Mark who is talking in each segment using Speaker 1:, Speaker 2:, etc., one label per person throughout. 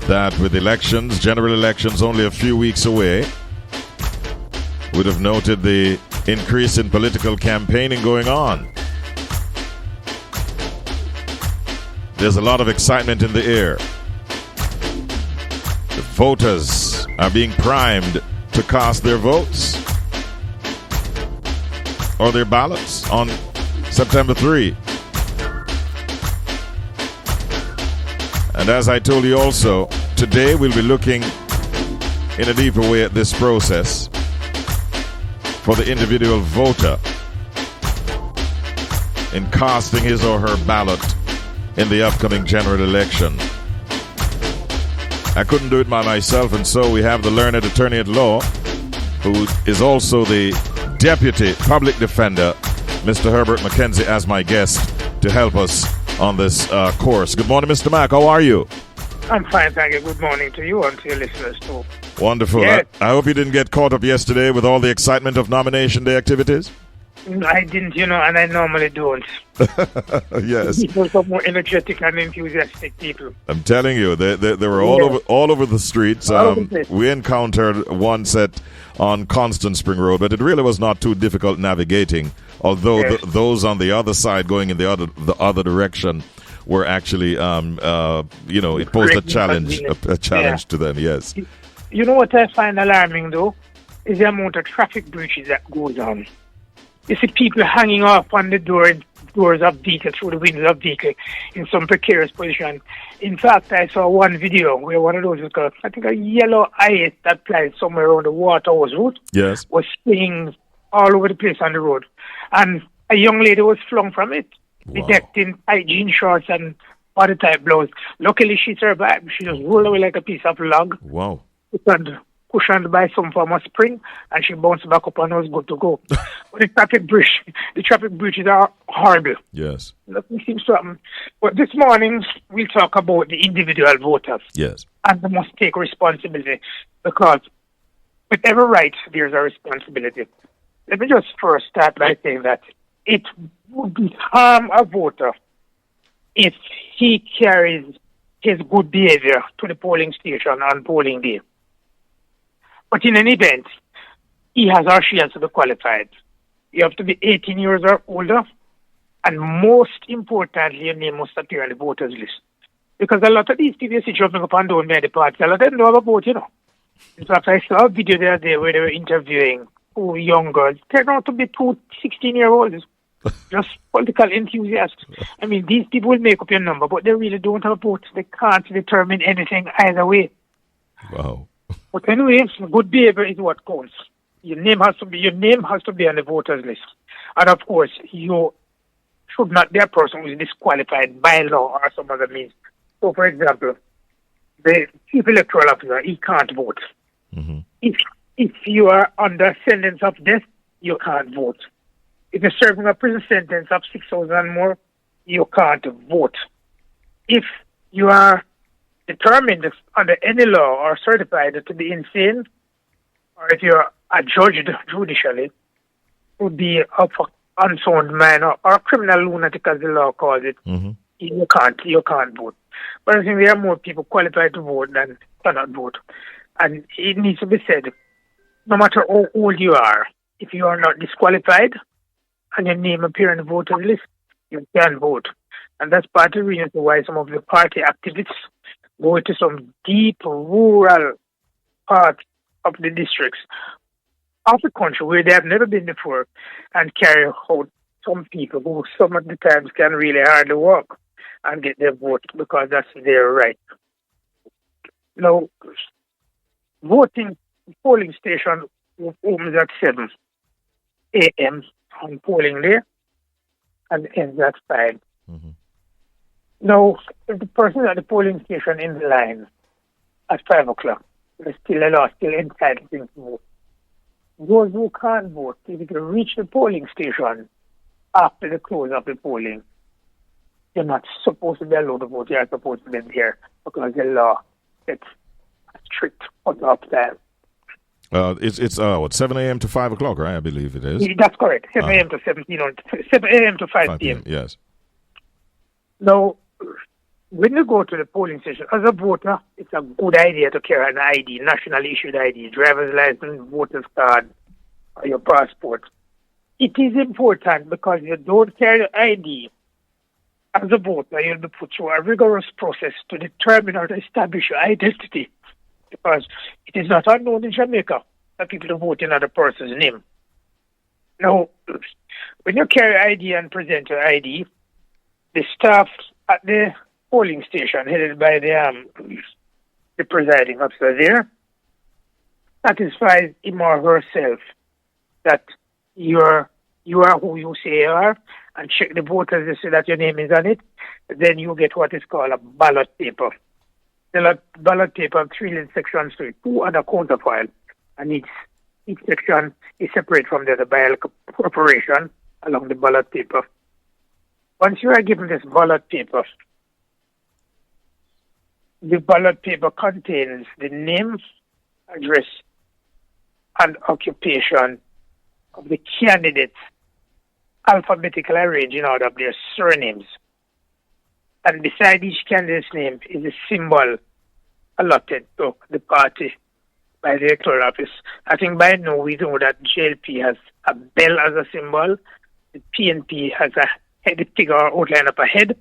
Speaker 1: that with elections, general elections only a few weeks away, would have noted the increase in political campaigning going on. There's a lot of excitement in the air. The voters are being primed to cast their votes or their ballots on September 3. And as I told you also, today we'll be looking in a deeper way at this process for the individual voter in casting his or her ballot in the upcoming general election. I couldn't do it by myself, and so we have the learned attorney at law, who is also the deputy public defender, Mr. Herbert McKenzie, as my guest to help us on this course. Good morning, Mr. Mack. How are you?
Speaker 2: I'm fine, thank you. Good morning to you and to your listeners, too.
Speaker 1: Wonderful.
Speaker 2: Yes.
Speaker 1: I hope you didn't get caught up yesterday with all the excitement of nomination day activities.
Speaker 2: I didn't, and I normally don't.
Speaker 1: Yes.
Speaker 2: People are more energetic and enthusiastic people.
Speaker 1: I'm telling you, they were all over the streets. We encountered one set on Constant Spring Road, but it really was not too difficult navigating. Although
Speaker 2: Yes.
Speaker 1: those on the other side, going in the other direction, were actually, it posed a challenge to them. Yes.
Speaker 2: You know what I find alarming, though, is the amount of traffic breaches that goes on. You see people hanging off on the doors of vehicles, through the windows of vehicles, in some precarious position. In fact, I saw one video where one of those, I think a yellow ice that flies somewhere around the Waterhouse route,
Speaker 1: Yes.
Speaker 2: was spinning all over the place on the road. And a young lady was flung from it, bedecked in tight jean shorts and body type blouse. Luckily, she survived. She just rolled away like a piece of log.
Speaker 1: Wow.
Speaker 2: Cushioned by some form of spring, and she bounced back up and was good to go. But the traffic breaches are horrible.
Speaker 1: Yes.
Speaker 2: Nothing seems to happen. But this morning, we'll talk about the individual voters.
Speaker 1: Yes.
Speaker 2: And they must take responsibility, because with every right, there's a responsibility. Let me just first start by saying that it would harm a voter if he carries his good behavior to the polling station on polling day. But in an event, he has or she has to be qualified. You have to be 18 years or older, and most importantly, your name must appear on the voters list. Because a lot of these people sit jumping up and down near the party, a lot of them know about vote, In fact, I saw a video the other day where they were interviewing two young girls, turned out to be two 16-year-olds, just political enthusiasts. I mean, these people will make up your number, but they really don't have votes. They can't determine anything either way.
Speaker 1: Wow.
Speaker 2: But anyway, good behavior is what counts. Your name has to be on the voters list. And of course, you should not be a person who is disqualified by law or some other means. So, for example, the chief electoral officer, he can't vote.
Speaker 1: Mm-hmm.
Speaker 2: If you are under sentence of death, you can't vote. If you're serving a prison sentence of 6 hours and more, you can't vote. If you are determined under any law or certified to be insane, or if you're adjudged judicially to be of unsound mind or a criminal lunatic, as the law calls it,
Speaker 1: Mm-hmm.
Speaker 2: you can't vote. But I think there are more people qualified to vote than cannot vote. And it needs to be said, no matter how old you are, if you are not disqualified and your name appears on the voters list, you can vote. And that's part of the reason why some of the party activists go to some deep rural parts of the districts of the country where they have never been before and carry out some people who some of the times can really hardly walk and get their vote because that's their right. Now, polling station opens at 7 a.m. on polling day and ends at 5.
Speaker 1: Mm-hmm.
Speaker 2: Now, if the person at the polling station in the line at 5 o'clock is still entitled to vote, those who can't vote, if you can reach the polling station after the close of the polling, you're not supposed to be allowed to vote. You're supposed to be there because the law sets a strict cut-off time.
Speaker 1: It's 7 a.m. to 5 o'clock, right? I believe it is.
Speaker 2: That's correct. 7 a.m. to 5 p.m.
Speaker 1: Yes.
Speaker 2: Now, When you go to the polling station, as a voter, it's a good idea to carry an ID, nationally issued ID, driver's license, voter's card, or your passport. It is important because you don't carry your ID. As a voter, you'll be put through a rigorous process to determine or to establish your identity, because it is not unknown in Jamaica that people vote in other person's name. Now, when you carry ID and present your ID, the staff at the polling station, headed by the presiding officer there, satisfies him or herself that you are who you say you are, and check the voters to see that your name is on it. Then you get what is called a ballot paper. The ballot paper have 3 little sections to it, 2 on a counterfoil, and each section is separate from the other by a preparation along the ballot paper. Once you are given this ballot paper, the ballot paper contains the name, address, and occupation of the candidates, alphabetically arranged in order of their surnames. And beside each candidate's name is a symbol allotted to the party by the electoral office. I think by now we know that JLP has a bell as a symbol, the PNP has a head figure outline of a head,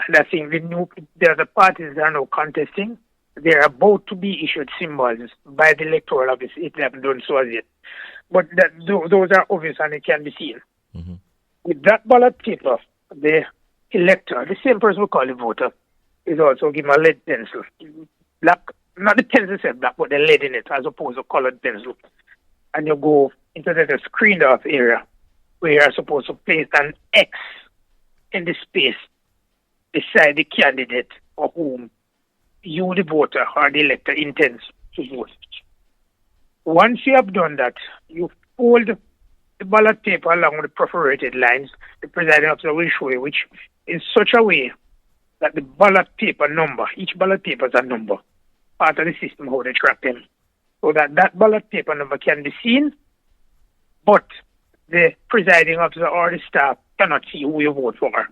Speaker 2: and I think the other parties that are now contesting, they're about to be issued symbols by the electoral office if they haven't done so as yet. But those are obvious and it can be seen.
Speaker 1: Mm-hmm.
Speaker 2: With that ballot paper, the elector, the same person who call the voter, is also given a lead pencil. Black, not the pencil itself black, but the lead in it, as opposed to colored pencil. And you go into the screened off area where you are supposed to place an X in the space beside the candidate for whom you, the voter, or the elector intends to vote. Once you have done that, you fold the ballot paper along with the perforated lines. The presiding officer will show you which in such a way that the ballot paper number, each ballot paper is a number, part of the system how they track them, so that that ballot paper number can be seen, but the presiding officer or the staff cannot see who you vote for.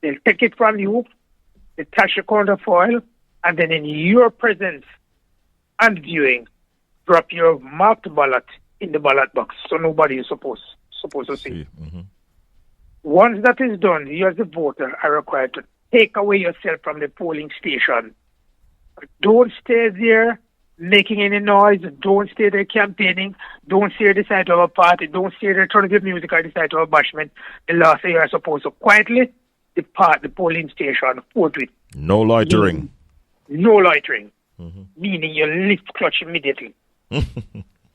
Speaker 2: They'll take it from you, attach the counterfoil, and then in your presence and viewing, drop your marked ballot in the ballot box, so nobody is supposed to see.
Speaker 1: Mm-hmm.
Speaker 2: Once that is done, you as a voter are required to take away yourself from the polling station. Don't stay there making any noise. Don't stay there campaigning. Don't stay the side of a party. Don't stay there trying to give music or the side of a bashment. The law says you are supposed to quietly depart the polling station forthwith.
Speaker 1: No loitering.
Speaker 2: No loitering.
Speaker 1: Mm-hmm.
Speaker 2: Meaning you lift clutch immediately.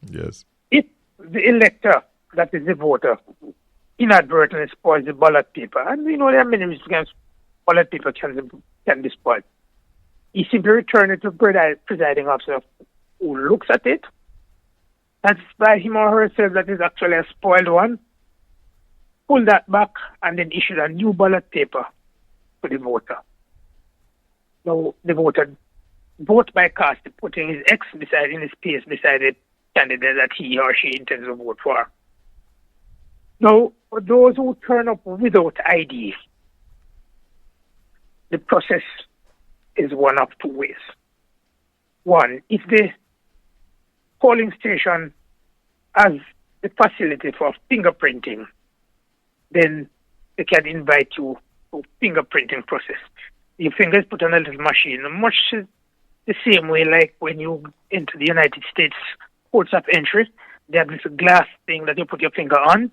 Speaker 1: Yes.
Speaker 2: If the elector, that is the voter, inadvertently spoils the ballot paper, and we know there are many reasons against ballot paper can be spoiled, he simply returns it to the presiding officer who looks at it, satisfy him or herself that is actually a spoiled one, pull that back, and then issue a new ballot paper to the voter. Now, the voter vote by cast, putting his X in his space beside the candidate that he or she intends to vote for. Now, for those who turn up without ID, the process is one of 2 ways. One, if the polling station has the facility for fingerprinting, then they can invite you to fingerprinting process. Your finger is put on a little machine, much the same way like when you enter the United States ports of entry. They have this glass thing that you put your finger on,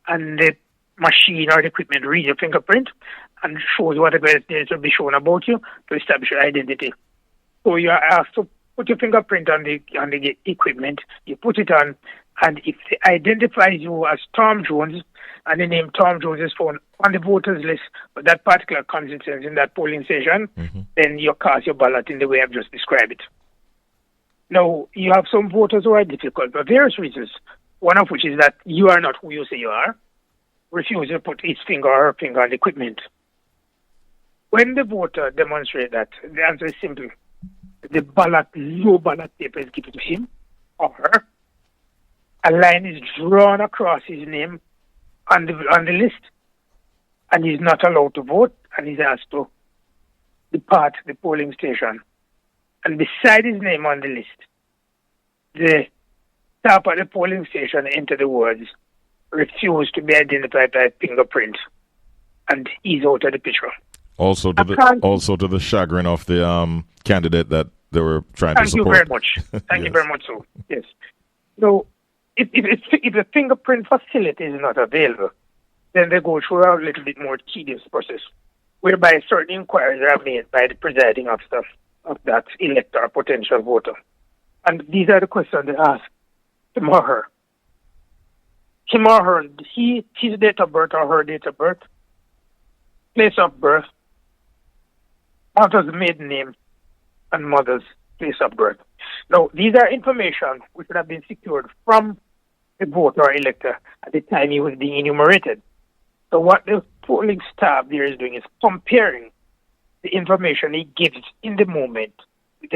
Speaker 2: and the machine or the equipment reads your fingerprint and shows whatever it is to be shown about you to establish your identity. So you are asked to put your fingerprint on the equipment, you put it on, and if it identifies you as Tom Jones, and the name Tom Jones is found on the voters list for that particular constituency in that polling station, then you cast your ballot in the way I've just described it. Now, you have some voters who are difficult for various reasons, one of which is that you are not who you say you are, refuse to put his finger or her finger on the equipment. When the voter demonstrates that, the answer is simple. The no ballot paper is given to him or her. A line is drawn across his name on the list, and he's not allowed to vote, and he's asked to depart the polling station. And beside his name on the list, the staff at the polling station enter the words, refuse to be identified by fingerprint, and he's out of the picture.
Speaker 1: Also to the chagrin of the candidate that they were trying to support.
Speaker 2: Thank you very much. Thank you very much, so. Yes. So, if the fingerprint facility is not available, then they go through a little bit more tedious process, whereby certain inquiries are made by the presiding officer of that elector or potential voter. And these are the questions they ask him or her. Him or her, his date of birth or her date of birth, place of birth, father's maiden name, and mother's place of birth. Now, these are information which would have been secured from the voter or elector at the time he was being enumerated. So what the polling staff there is doing is comparing the information he gives in the moment with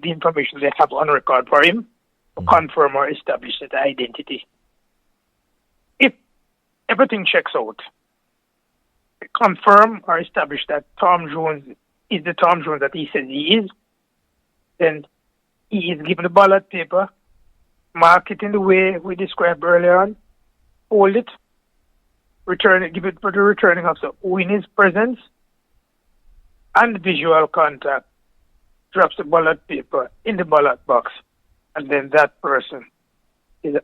Speaker 2: the information they have on record for him to confirm or establish that identity. If everything checks out, confirm or establish that Tom Jones is the Tom Jones that he says he is, then he is given the ballot paper, mark it in the way we described earlier on, hold it, return it, give it for the returning officer who in his presence and visual contact drops the ballot paper in the ballot box, and then that person is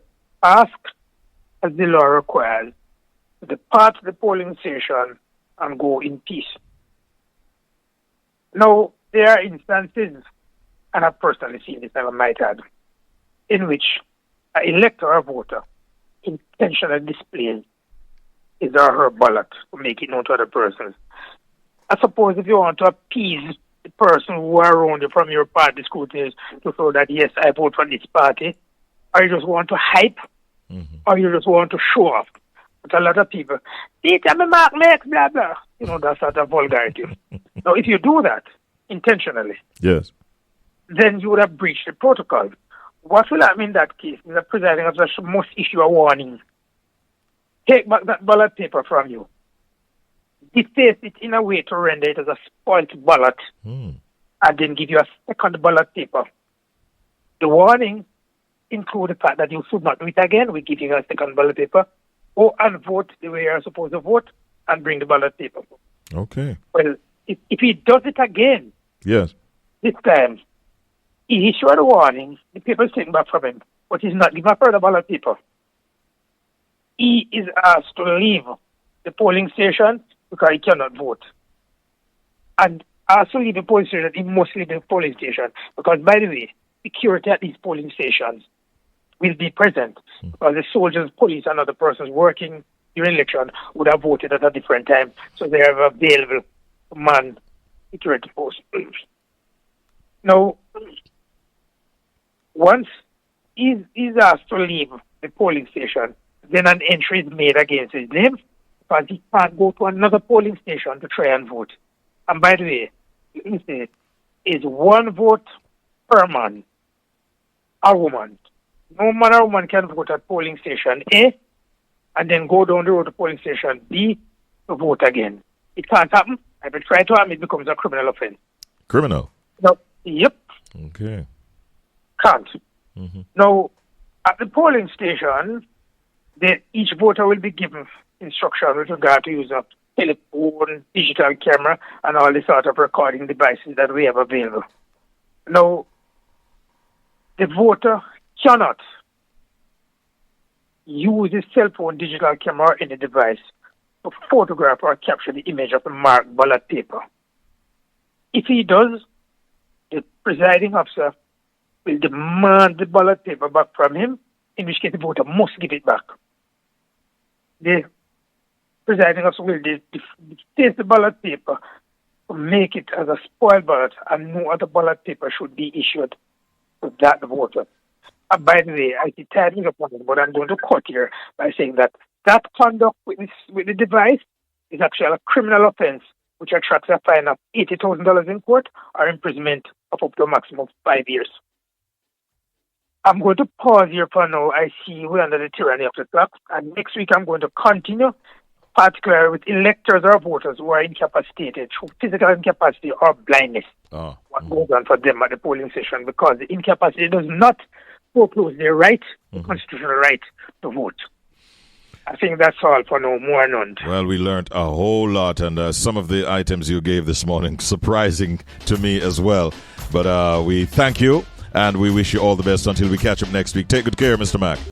Speaker 2: asked, as the law requires, to depart the polling station and go in peace. Now, there are instances, and I've personally seen this, I might add, in which an elector or voter intentionally displays his or her ballot to make it known to other persons. I suppose if you want to appease the person who are around you from your party scrutiny to show that, yes, I vote for this party, or you just want to hype, or you just want to show off. But a lot of people, Peter, me mark next, blah, blah. You know, that's sort of vulgarity. Now, if you do that intentionally,
Speaker 1: yes,
Speaker 2: then you would have breached the protocol. What will happen in that case is the presiding officer must issue a warning. Take back that ballot paper from you. Deface it in a way to render it as a spoilt ballot, and then give you a second ballot paper. The warning includes the fact that you should not do it again. We give you a second ballot paper. Go and vote the way you're supposed to vote and bring the ballot paper.
Speaker 1: Okay.
Speaker 2: Well, if he does it again,
Speaker 1: yes,
Speaker 2: this time, he issued a warning, the paper is taken back from him, but he's not given a further ballot paper. He is asked to leave the polling station because he cannot vote. And asked to leave the polling station, he must leave the polling station because, by the way, security at these polling stations will be present because the soldiers, police, and other persons working during election would have voted at a different time, so they have available to man security posts. Now, once he's asked to leave the polling station, then an entry is made against his name because he can't go to another polling station to try and vote. And by the way, let me say, is one vote per man or woman. No man or woman can vote at polling station A and then go down the road to polling station B to vote again. It can't happen. If it tries to happen, it becomes a criminal offense.
Speaker 1: Criminal?
Speaker 2: No. Yep.
Speaker 1: Okay.
Speaker 2: Can't. Now, at the polling station, each voter will be given instruction with regard to use of telephone, digital camera, and all the sort of recording devices that we have available. Now, the voter cannot use his cell phone, digital camera, or any device to photograph or capture the image of the marked ballot paper. If he does, the presiding officer will demand the ballot paper back from him, in which case the voter must give it back. The presiding officer will take the ballot paper to make it as a spoiled ballot, and no other ballot paper should be issued to that voter. And by the way, I see timing upon it, but I'm going to cut here by saying that conduct with the device is actually a criminal offense, which attracts a fine of $80,000 in court or imprisonment of up to a maximum of 5 years. I'm going to pause here for now. I see we're under the tyranny of the clock, and next week I'm going to continue particularly with electors or voters who are incapacitated through physical incapacity or blindness. What goes on for them at the polling station, because the incapacity does not foreclose their right, the constitutional right to vote. I think that's all for now, more none.
Speaker 1: Well, we learned a whole lot, and some of the items you gave this morning, surprising to me as well. But we thank you, and we wish you all the best until we catch up next week. Take good care, Mr. Mack.